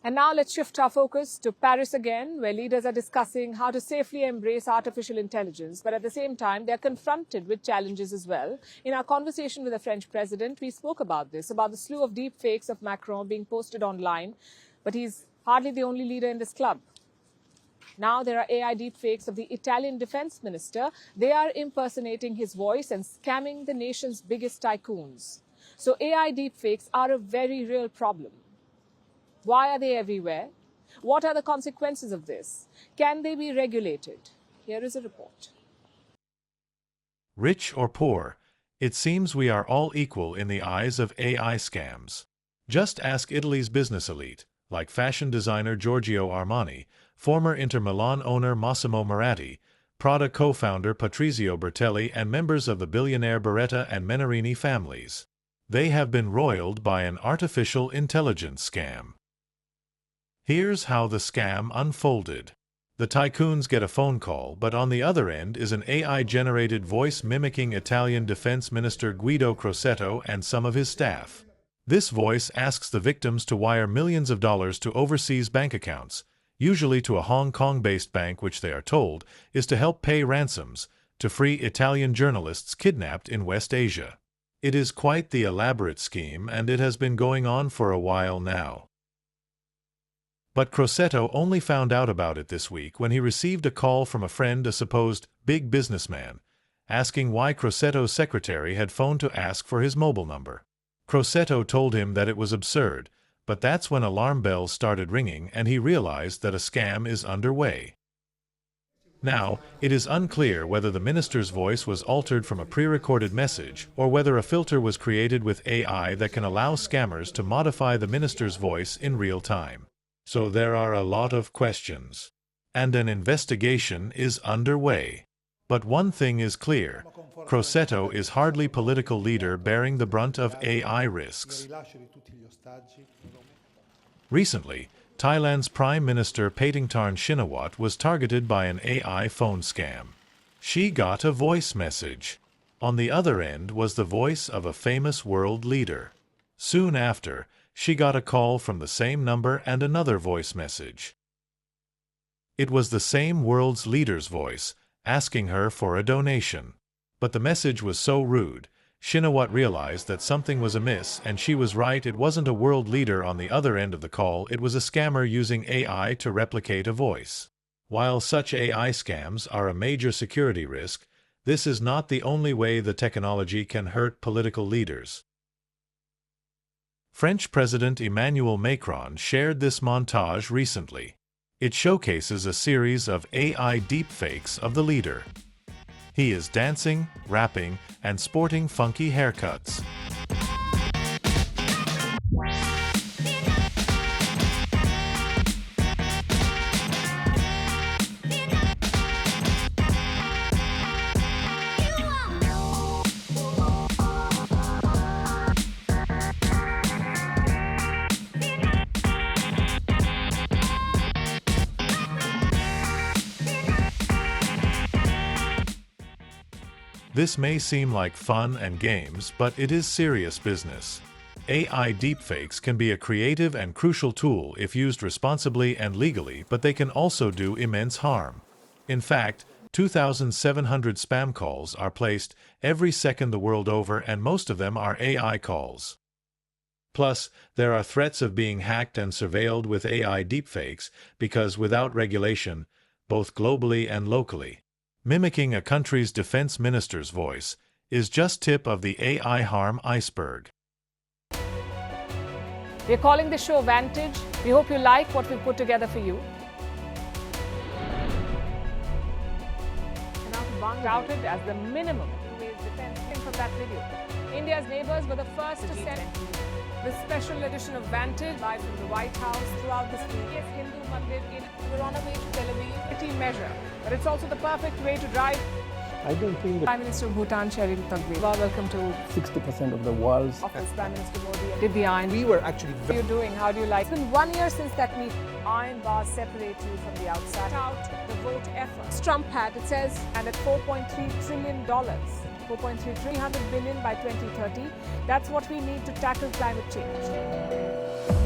And now let's shift our focus to Paris again, where leaders are discussing how to safely embrace artificial intelligence. But at the same time, they're confronted with challenges as well. In our conversation with the French president, we spoke about this, about the slew of deep fakes of Macron being posted online. But he's hardly the only leader in this club. Now there are AI deepfakes of the Italian defense minister. They are impersonating his voice and scamming the nation's biggest tycoons. So AI deepfakes are a very real problem. Why are they everywhere? What are the consequences of this? Can they be regulated? Here is a report. Rich or poor, it seems we are all equal in the eyes of AI scams. Just ask Italy's business elite, like fashion designer Giorgio Armani, former Inter Milan owner Massimo Moratti, Prada co-founder Patrizio Bertelli, and members of the billionaire Beretta and Menarini families. They have been roiled by an artificial intelligence scam. Here's how the scam unfolded. The tycoons get a phone call, but on the other end is an AI-generated voice mimicking Italian Defense Minister Guido Crosetto and some of his staff. This voice asks the victims to wire millions of dollars to overseas bank accounts, usually to a Hong Kong-based bank which they are told is to help pay ransoms to free Italian journalists kidnapped in West Asia. It is quite the elaborate scheme, and it has been going on for a while now. But Crosetto only found out about it this week when he received a call from a friend, a supposed big businessman, asking why Crosetto's secretary had phoned to ask for his mobile number. Crosetto told him that it was absurd, but that's when alarm bells started ringing and he realized that a scam is underway. Now, it is unclear whether the minister's voice was altered from a pre-recorded message or whether a filter was created with AI that can allow scammers to modify the minister's voice in real time. So there are a lot of questions, and an investigation is underway. But one thing is clear, Crosetto is hardly political leader bearing the brunt of AI risks. Recently, Thailand's Prime Minister Paetongtarn Shinawatra was targeted by an AI phone scam. She got a voice message. On the other end was the voice of a famous world leader. Soon after, she got a call from the same number and another voice message. It was the same world's leader's voice, asking her for a donation. But the message was so rude, Shinawatra realized that something was amiss, and she was right, it wasn't a world leader on the other end of the call, it was a scammer using AI to replicate a voice. While such AI scams are a major security risk, this is not the only way the technology can hurt political leaders. French President Emmanuel Macron shared this montage recently. It showcases a series of AI deepfakes of the leader. He is dancing, rapping, and sporting funky haircuts. This may seem like fun and games, but it is serious business. AI deepfakes can be a creative and crucial tool if used responsibly and legally, but they can also do immense harm. In fact, 2,700 spam calls are placed every second the world over, and most of them are AI calls. Plus, there are threats of being hacked and surveilled with AI deepfakes because without regulation, both globally and locally, mimicking a country's defense minister's voice is just tip of the AI harm iceberg. We're calling the show Vantage. We hope you like what we put together for you. Touted as the minimum defense from that video. India's neighbors were the first to send the special edition of Vantage live from the White House throughout this week. Yes, Hindu Mandir in we're on our way to Tel Aviv. Pretty measure, but it's also the perfect way to drive. I don't think that Prime Minister of Bhutan, Sherin Tagwe. Welcome to 60% of the world's office. Prime Minister Modi did the iron. We were actually How are you doing? How do you like? It's been 1 year since that meeting. Iron bars separate you from the outside. Out the vote effort. Trump had, it says, and at $4.3 trillion. 300 billion by 2030. That's what we need to tackle climate change.